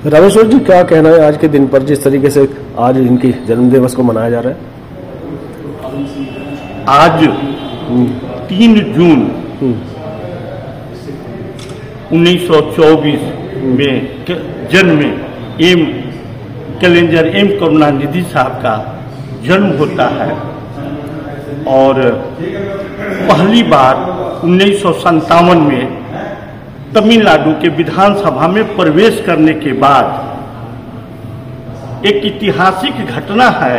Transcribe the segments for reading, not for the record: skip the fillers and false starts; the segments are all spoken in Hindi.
रामेश्वर जी, क्या कहना है आज के दिन पर, जिस तरीके से आज इनकी जन्म दिवस को मनाया जा रहा है? आज 3 जून 1924 में जन्म एम कैलेंडर एम करुणानिधि साहब का जन्म होता है और पहली बार 1957 में तमिलनाडु के विधानसभा में प्रवेश करने के बाद एक ऐतिहासिक घटना है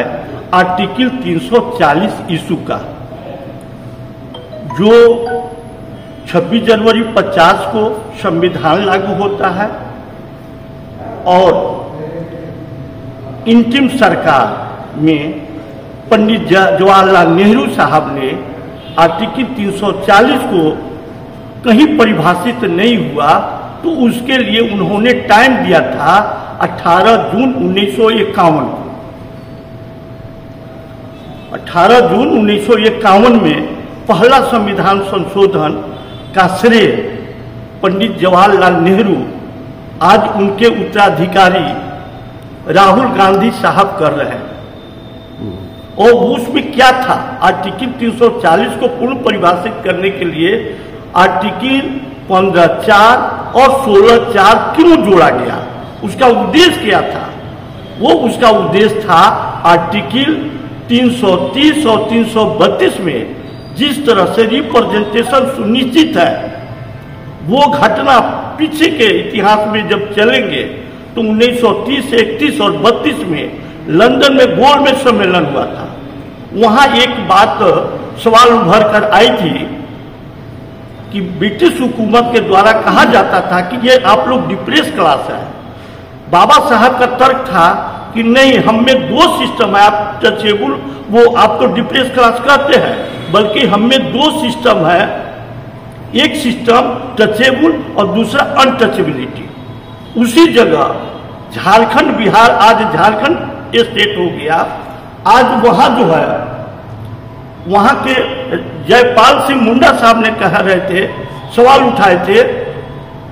आर्टिकल 340 इशू का, जो 26 जनवरी 50 को संविधान लागू होता है और इंतरिम सरकार में पंडित जवाहरलाल नेहरू साहब ने आर्टिकल 340 को कहीं परिभाषित नहीं हुआ तो उसके लिए उन्होंने टाइम दिया था 18 जून 1951 को। 18 जून 1951 में पहला संविधान संशोधन का श्रेय पंडित जवाहरलाल नेहरू, आज उनके उत्तराधिकारी राहुल गांधी साहब कर रहे हैं। और उसमें क्या था, आर्टिकल 340 को पूर्ण परिभाषित करने के लिए आर्टिकल 15(4) और 16(4) क्यों जोड़ा गया, उसका उद्देश्य क्या था? वो उसका उद्देश्य था आर्टिकल 330 और 332 में जिस तरह से रिप्रेजेंटेशन सुनिश्चित है, वो घटना पीछे के इतिहास में जब चलेंगे तो 1930, 31 और 32 में लंदन में गोलमेज सम्मेलन हुआ था। वहां एक बात सवाल उभर कर आई थी कि ब्रिटिश हुकूमत के द्वारा कहा जाता था कि ये आप लोग डिप्रेस क्लास है। बाबा साहब का तर्क था कि नहीं, हम में 2 सिस्टम है, आप टचेबल, वो आप तो डिप्रेस क्लास कहते हैं, बल्कि हम में 2 सिस्टम है, एक सिस्टम टचेबल और दूसरा अनटचेबिलिटी। उसी जगह झारखंड, बिहार, आज झारखंड स्टेट हो गया। आज वहां जो है, वहां के जयपाल सिंह मुंडा साहब ने कह रहे थे, सवाल उठाए थे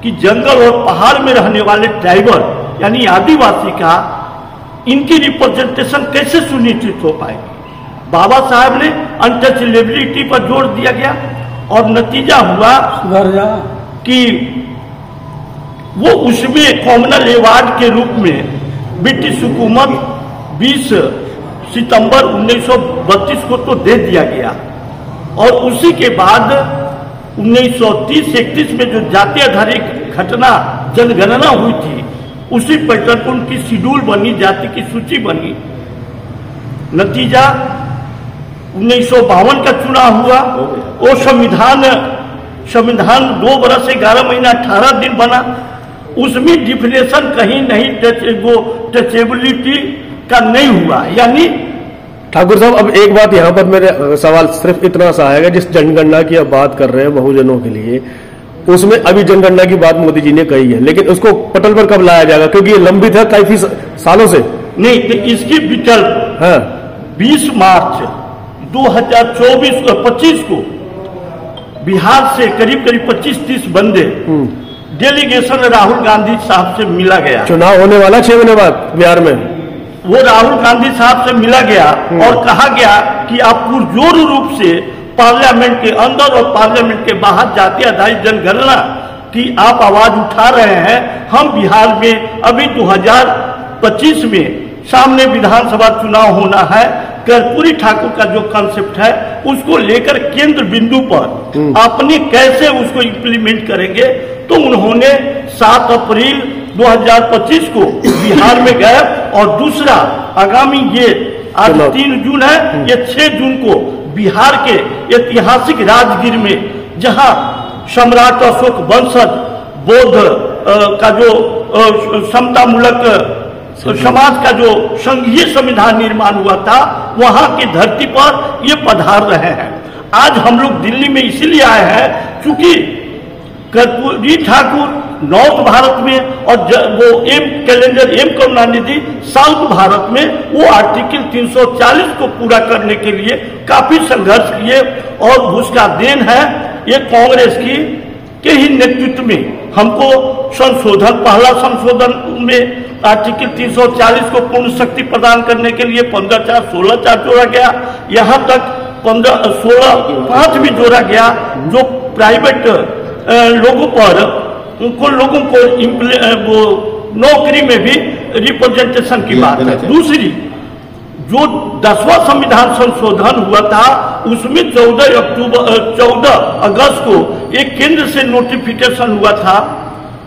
कि जंगल और पहाड़ में रहने वाले ट्राइबल यानी आदिवासी का इनकी रिप्रेजेंटेशन कैसे सुनिश्चित हो पाएगी। बाबा साहब ने अनटचेबिलिटी पर जोर दिया गया और नतीजा हुआ कि वो उसमें कॉमनल अवार्ड के रूप में ब्रिटिश हुकूमत 20 सितंबर 1932 को तो दे दिया गया और उसी के बाद 1930-31 में जो जाति आधारित घटना जनगणना हुई थी, उसी पैटर्न पर उनकी शेड्यूल बनी, जाति की सूची बनी। नतीजा 1952 का चुनाव हुआ, वो संविधान 2 बरस 11 महीना 18 दिन बना। उसमें डिफिनेशन कहीं नहीं टचेबिलिटी का नहीं हुआ। यानी ठाकुर साहब, अब एक बात यहाँ पर मेरे सवाल सिर्फ इतना सा आएगा, जिस जनगणना की आप बात कर रहे हैं बहुजनों के लिए, उसमें अभी जनगणना की बात मोदी जी ने कही है, लेकिन उसको पटल पर कब लाया जाएगा, क्योंकि ये लंबित है काफी सालों से। नहीं, तो इसकी विकल्प 20 मार्च 2024-25 को बिहार से करीब 25-30 बंदे डेलीगेशन राहुल गांधी साहब से मिला गया। चुनाव होने वाला 6 महीने बाद बिहार में, वो राहुल गांधी साहब से मिला गया और कहा गया कि आप पुरजोर रूप से पार्लियामेंट के अंदर और पार्लियामेंट के बाहर जाति आधारित जनगणना की आप आवाज उठा रहे हैं। हम बिहार में अभी 2025 में सामने विधानसभा चुनाव होना है, कर्पूरी ठाकुर का जो कॉन्सेप्ट है उसको लेकर केंद्र बिंदु पर आपने कैसे उसको इम्प्लीमेंट करेंगे। तो उन्होंने 7 अप्रैल 2025 को बिहार में गए और दूसरा आगामी ये आज 3 जून है, ये 6 जून को बिहार के ऐतिहासिक राजगीर में, जहां सम्राट अशोक वंशज बौद्ध का जो समतामूलक समाज का जो संघीय संविधान निर्माण हुआ था, वहां की धरती पर ये पधार रहे हैं। आज हम लोग दिल्ली में इसीलिए आए हैं क्योंकि कर्पूरी ठाकुर नॉर्थ भारत में और वो calendar M Karunanidhi south Bharat में वो आर्टिकल 340 को पूरा करने के लिए काफी संघर्ष किए और उसका देन है ये कांग्रेस की के ही नेतृत्व में हमको पहला संशोधन में आर्टिकल 340 को पूर्ण शक्ति प्रदान करने के लिए 15(4), 16(4) जोड़ा गया। यहाँ तक 16(5) भी जोड़ा गया, जो प्राइवेट लोगों को वो नौकरी में भी रिप्रेजेंटेशन की बात है। दूसरी, जो 10वां संविधान संशोधन हुआ था उसमें 14 अगस्त को एक केंद्र से नोटिफिकेशन हुआ था।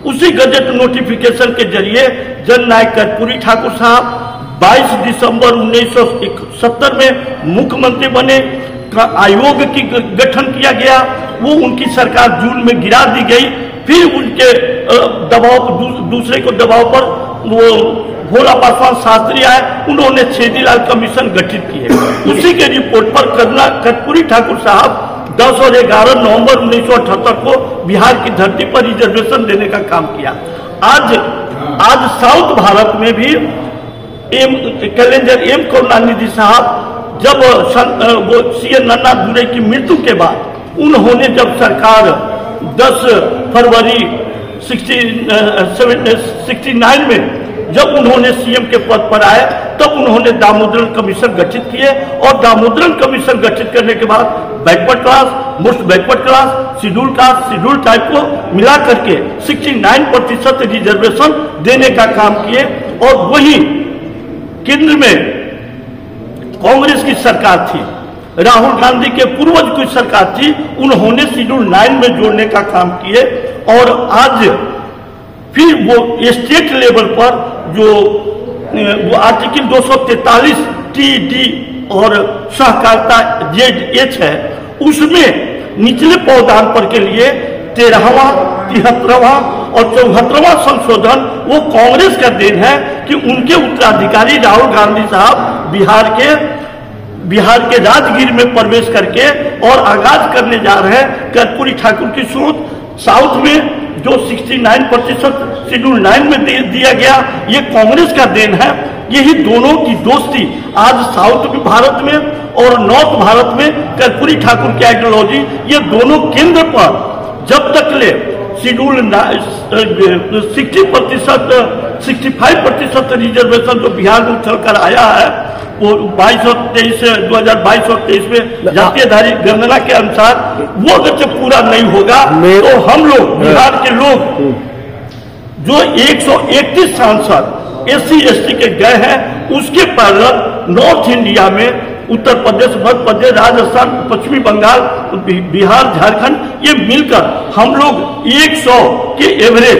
उसी गजट नोटिफिकेशन के जरिए जननायक कर्पूरी ठाकुर साहब 22 दिसंबर 1970 में मुख्यमंत्री बने। आयोग की गठन किया गया, वो उनकी सरकार जून में गिरा दी गई। फिर उनके दूसरे को दबाव पर वो भोला पासवान शास्त्री आए, उन्होंने छेदीलाल कमीशन गठित किए। उसी के रिपोर्ट पर कर्पूरी ठाकुर साहब 10 और 11 नवंबर 1978 को बिहार की धरती पर रिजर्वेशन देने का काम किया। आज साउथ भारत में भी कैलेंडर एम करुणानिधि साहब जब वो CN नन्ना दुरे की मृत्यु के बाद उन्होंने जब सरकार 10 फरवरी 69 में जब उन्होंने CM के पद पर आए, तब उन्होंने दामोदरन कमीशन गठित किए। और दामोदरन कमीशन गठित करने के बाद backward class, most backward class, schedule caste, schedule type को मिला करके 69% रिजर्वेशन देने का काम किए। और वही केंद्र में कांग्रेस की सरकार थी, राहुल गांधी के पूर्वज की सरकार थी, उन्होंने शेड्यूल 9 में जोड़ने का काम किए। और आज फिर वो स्टेट लेवल पर जो आर्टिकल 243 TD और सहकारिता ZH है, उसमें निचले पौधान पर के लिए 13वां, 73वां और 74वां संशोधन वो कांग्रेस का देन है कि उनके उत्तराधिकारी राहुल गांधी साहब बिहार के राजगीर में प्रवेश करके और आगाज करने जा रहे हैं कर्पूरी ठाकुर की सोच। साउथ में जो 69% शेड्यूल 9 में दिया गया, ये कांग्रेस का देन है। यही दोनों की दोस्ती आज साउथ भारत में और नॉर्थ भारत में कर्पूरी ठाकुर की आइडियोलॉजी, ये दोनों केंद्र पर जब तक ले शेड्यूल 65% रिजर्वेशन जो बिहार में उछल कर आया है, वो 2022 और 23 में जातीयधारी गणना के अनुसार वो अगर पूरा नहीं होगा तो हम लोग बिहार के लोग जो 131 सांसद SC ST के गए हैं, उसके पैरेलल नॉर्थ इंडिया में उत्तर प्रदेश, मध्य प्रदेश, राजस्थान, पश्चिमी बंगाल, बिहार, झारखंड, ये मिलकर हम लोग 100 के एवरेज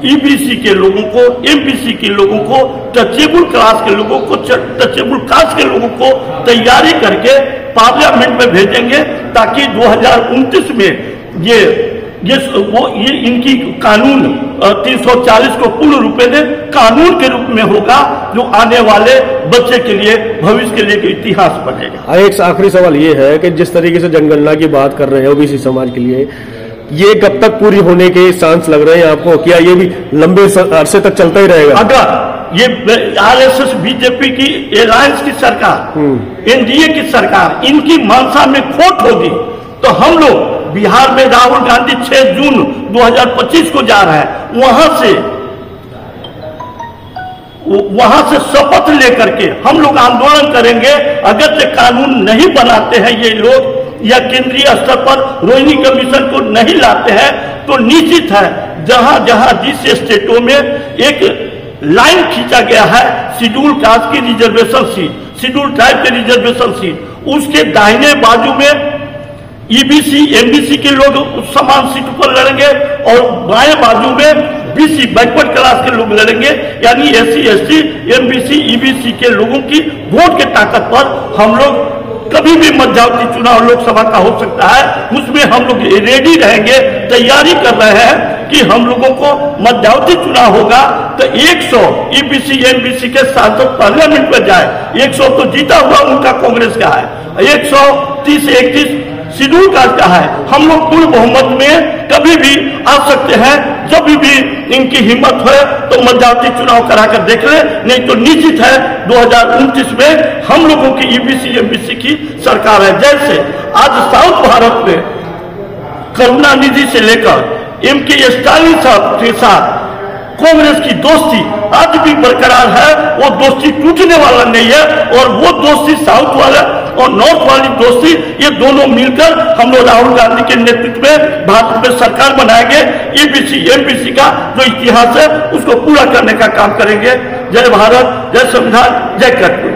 EBC के लोगों को, MBC के लोगों को, टचेबल क्लास के लोगों को, टचेबल कास्ट के लोगों को तैयारी करके पार्लियामेंट में भेजेंगे, ताकि 2029 में ये इनकी कानून 340 को पूर्ण रूप में कानून के रूप में होगा, जो आने वाले बच्चे के लिए, भविष्य के लिए इतिहास बनेगा। एक आखिरी सवाल ये है कि जिस तरीके से जनगणना की बात कर रहे हैं OBC समाज के लिए, ये कब तक पूरी होने के चांस लग रहे हैं आपको? क्या ये भी लंबे अरसे तक चलता ही रहेगा? अगर ये RSS BJP की अलायंस की सरकार, NDA की सरकार, इनकी मंशा में खोट होगी, तो हम लोग बिहार में राहुल गांधी 6 जून 2025 को जा रहा है, वहां से शपथ लेकर के हम लोग आंदोलन करेंगे। अगर से कानून नहीं बनाते हैं ये लोग, या केंद्रीय स्तर पर रोहिणी कमीशन को नहीं लाते हैं, तो निश्चित है जहां जहां जिस स्टेटों में एक लाइन खींचा गया है शेड्यूल कास्ट की रिजर्वेशन सीट, शेड्यूल ट्राइब की रिजर्वेशन सीट, उसके दाहिने बाजू में EBC MBC के लोग समान सीट पर लड़ेंगे और बाएं बाजू में BC बैकवर्ड क्लास के लोग लड़ेंगे। यानी SC ST MBC EBC के लोगों की वोट के ताकत पर हम लोग कभी भी मध्यावधि चुनाव लोकसभा का हो सकता है, उसमें हम लोग रेडी रहेंगे, तैयारी कर रहे हैं कि हम लोगों को मध्यावधि चुनाव होगा तो 100 EBC MBC के सांसद पार्लियामेंट में जाए। 100 तो जीता हुआ उनका कांग्रेस का है, 130-31 शेड्यूल कास्ट का है। हम लोग पूर्ण बहुमत में कभी भी आ सकते हैं, जब भी इनकी हिम्मत हो तो मध्यावधि चुनाव कराकर देख ले, नहीं तो निश्चित है 2029 में हम लोगों की EBC MBC की सरकार है। जैसे आज साउथ भारत में करुणानिधि से लेकर एम के स्टालिन साहब के साथ कांग्रेस की दोस्ती आज भी बरकरार है। वो दोस्ती टूटने वाला नहीं है और वो दोस्ती साउथ वाला और नॉर्थ वाली दोस्ती, ये दोनों मिलकर हम लोग राहुल गांधी के नेतृत्व में भारत में सरकार बनाएंगे। एबीसी एमबीसी का जो इतिहास है उसको पूरा करने का काम करेंगे। जय भारत, जय संविधान, जय कर्तव्य।